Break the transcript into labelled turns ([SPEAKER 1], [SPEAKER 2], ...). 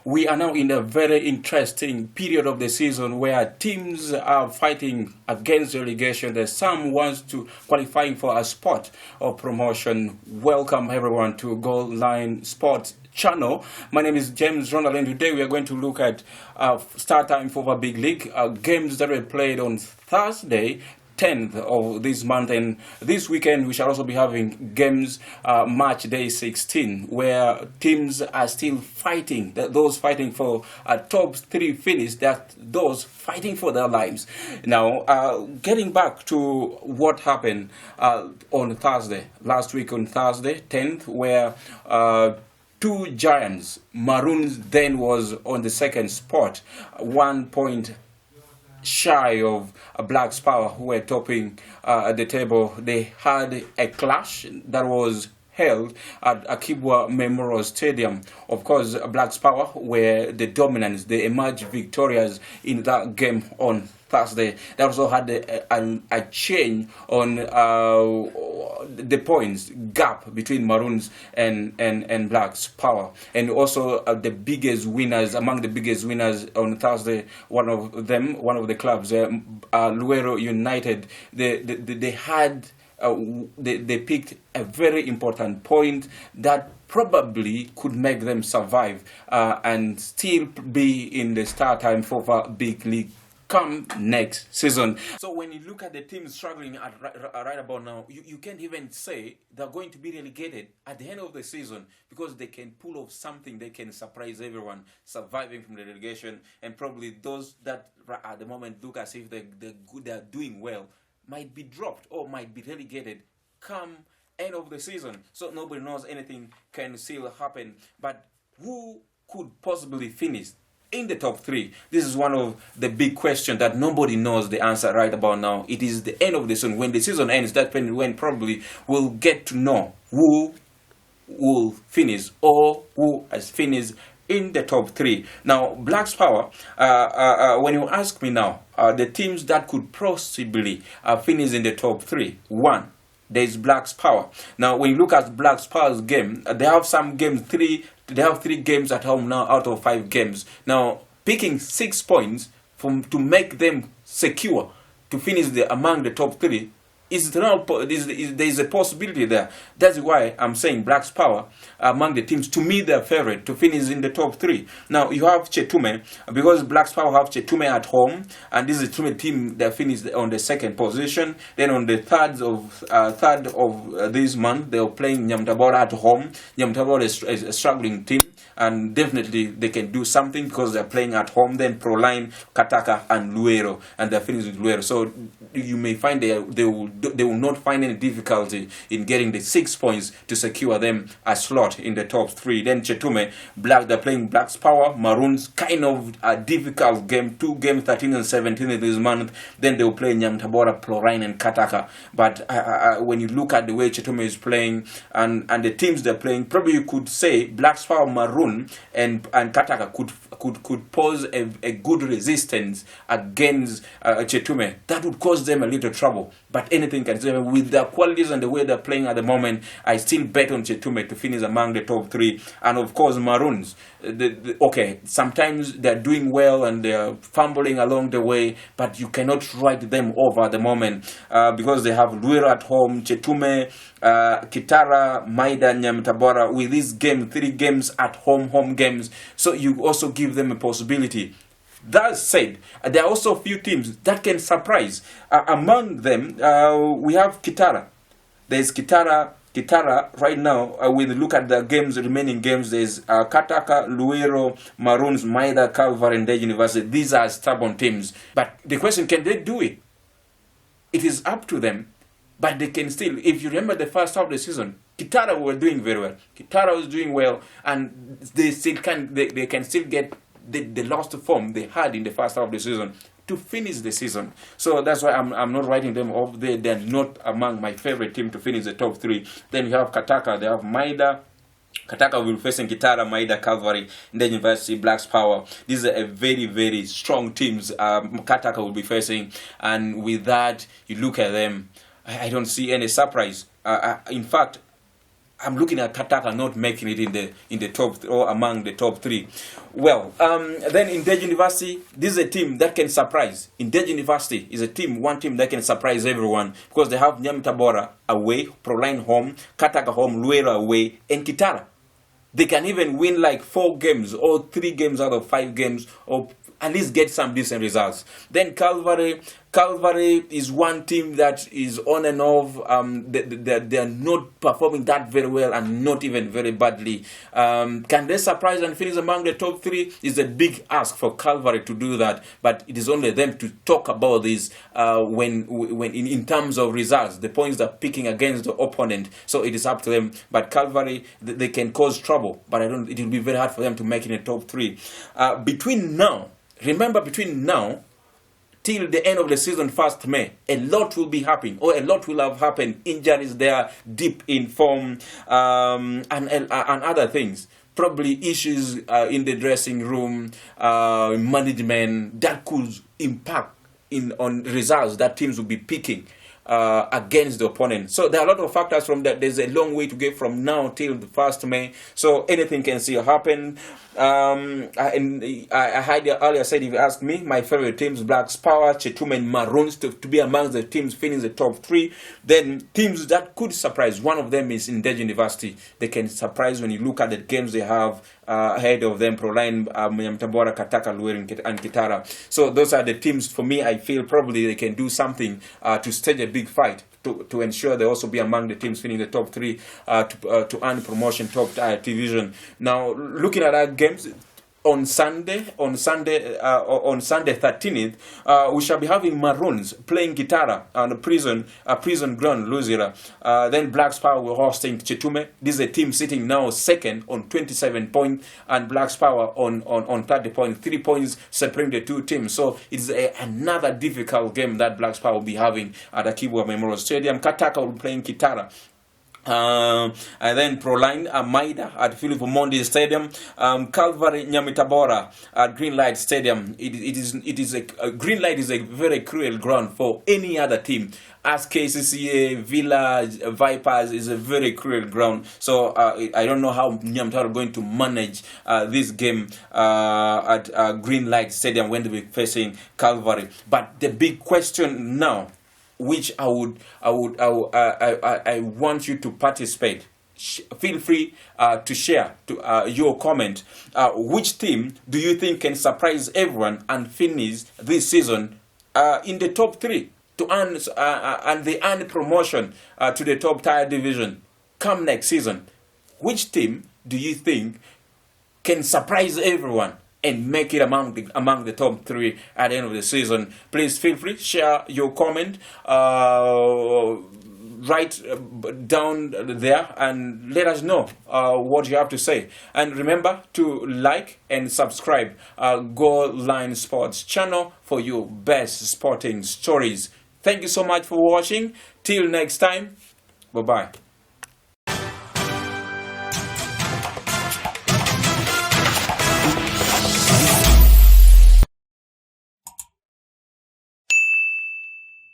[SPEAKER 1] We are now in a very interesting period of the season where teams are fighting against relegation. There's some wants to qualifying for a spot or promotion. Welcome everyone to Goal Line Sports channel. My name is James Ronald, and today we are going to look at start time for the big league games that were played on Thursday, 10th of this month, and this weekend we shall also be having games match day 16 where teams are still fighting, those fighting for a top 3 finish, that those fighting for their lives. Now getting back to what happened on Thursday, last week on Thursday 10th, where two giants, Maroons then was on the second spot, 1 point shy of Black's Power, who were topping the table. They had a clash that was held at Akibwa Memorial Stadium. Of course, Black's Power were the dominants. They emerged victorious in that game on Thursday. They also had a change on the points gap between Maroons and Black's Power. And also the biggest winners, among the biggest winners on Thursday, one of the clubs, Luero United, they picked a very important point that probably could make them survive and still be in the start time for the big league come next season. So when you look at the teams struggling right about now, you can't even say they're going to be relegated at the end of the season, because they can pull off something. They can surprise everyone, surviving from the relegation, and probably those that at the moment look as if they're doing well might be dropped or might be relegated come end of the season. So nobody knows, anything can still happen. But who could possibly finish in the top 3? This is one of the big questions that nobody knows the answer right about now. It is the end of the season. When the season ends, that's when probably we'll get to know who will finish or who has finished in the top 3. Now, Black's Power, when you ask me now, the teams that could possibly finish in the top 3, one, there's Black's Power. Now, when you look at Black's Power's game, they have some games, they have 3 games at home now out of 5 games. Now, picking 6 points to make them secure to finish among the top 3, there's a possibility there. That's why I'm saying Black's Power among the teams, to me, they're favorite to finish in the top 3. Now you have Chetume, because Black's Power have Chetume at home, and this is a Chetume team that finished on the second position. Then on the third of this month, they were playing Nyamtabora at home. Nyamtabora is a struggling team, and definitely they can do something because they're playing at home. Then Proline, Kataka, and Luero, and they're finished with Luero. So you may find they will not find any difficulty in getting the 6 points to secure them a slot in the top 3. Then Chetume, they're playing Black's Power, Maroons, kind of a difficult game, 2 games, 13 and 17 in this month. Then they'll play Nyamtabora, Proline, and Kataka. But when you look at the way Chetume is playing and the teams they're playing, probably you could say Black's Power, Maroon, and Kataka could pose a good resistance against Chetume. That would cause them a little trouble. But anything can happen. With their qualities and the way they're playing at the moment, I still bet on Chetume to finish among the top 3. And of course, Maroons. Okay, sometimes they're doing well and they're fumbling along the way, but you cannot write them over at the moment because they have Luero at home, Chetume, Kitara, Maida, Nyamtabora. With this game, 3 games at home games, so you also give them a possibility. That said, there are also a few teams that can surprise. Among them, we have Kitara. There's Kitara right now. We look at the remaining games. There's Kataka, Luero, Maroons, Maida, Calvary, and Deji University. These are stubborn teams. But the question, can they do it? It is up to them. But they can still. If you remember the first half of the season, Kitara were doing very well. Kitara was doing well, and they can still get the lost form they had in the first half of the season to finish the season. So that's why I'm not writing them off. They're not among my favorite team to finish the top 3. Then you have Kataka, they have Maida. Kataka will be facing Kitara, Maida, Calvary, and then University, Black's Power. These are a very, very strong teams Kataka will be facing. And with that, you look at them, I don't see any surprise. In fact, I'm looking at Kataka not making it in the top or among the top 3. Well, then Indege University, this is a team that can surprise. Indege University is one team that can surprise everyone because they have Nyamitabora away, Proline home, Kataka home, Luera away, and Kitara. They can even win like 4 games or 3 games out of 5 games, or at least get some decent results. Then Calvary is one team that is on and off. They are not performing that very well and not even very badly. Can they surprise and finish among the top 3? Is a big ask for Calvary to do that, but it is only them to talk about this when in terms of results, the points they're picking against the opponent. So it is up to them. But Calvary, they can cause trouble, but it will be very hard for them to make it in the top 3. Between now till the end of the season, 1st May, a lot will be happening, or a lot will have happened. Injuries there, deep in form, and other things. Probably issues in the dressing room, management, that could impact on results that teams will be picking against the opponent. So there are a lot of factors from that. There's a long way to get from now till the 1st May. So anything can still happen. I had earlier said, if you ask me, my favorite teams, Blacks Power, Chetume and Maroons to be amongst the teams finishing the top 3. Then teams that could surprise, one of them is Indege University. They can surprise when you look at the games they have ahead of them, Proline, Nyamitabora, Kataka, Lueri and Kitara. So those are the teams for me. I feel probably they can do something to stage a big fight to ensure they also be among the teams finishing the top 3 to earn promotion top division. Now, looking at our games on Sunday 13th, we shall be having Maroons playing Kitara on a prison ground, Luzira. Then Blacks Power will hosting Chetume. This is a team sitting now 2nd on 27 points, and Blacks Power on 30 points, 3 points separating the 2 teams. So it's another difficult game that Blacks Power will be having at Akibwa Memorial Stadium. Kataka will be playing Kitara. And then Proline Maida at Philip Omondi Stadium, Calvary Nyamitabora at Greenlight Stadium. It is a Greenlight is a very cruel ground for any other team. As KCCA, Villa, Vipers is a very cruel ground. So I don't know how Nyamitabora are going to manage this game at Greenlight Stadium when they be facing Calvary. But the big question now, which I want you to participate. Feel free to share your comment. Which team do you think can surprise everyone and finish this season in the top 3 to earn and they earn promotion to the top tier division come next season? Which team do you think can surprise everyone and make it among the top 3 at the end of the season? Please feel free, share your comment, write down there and let us know what you have to say. And remember to like and subscribe Goal Line Sports channel for your best sporting stories. Thank you so much for watching. Till next time, bye-bye.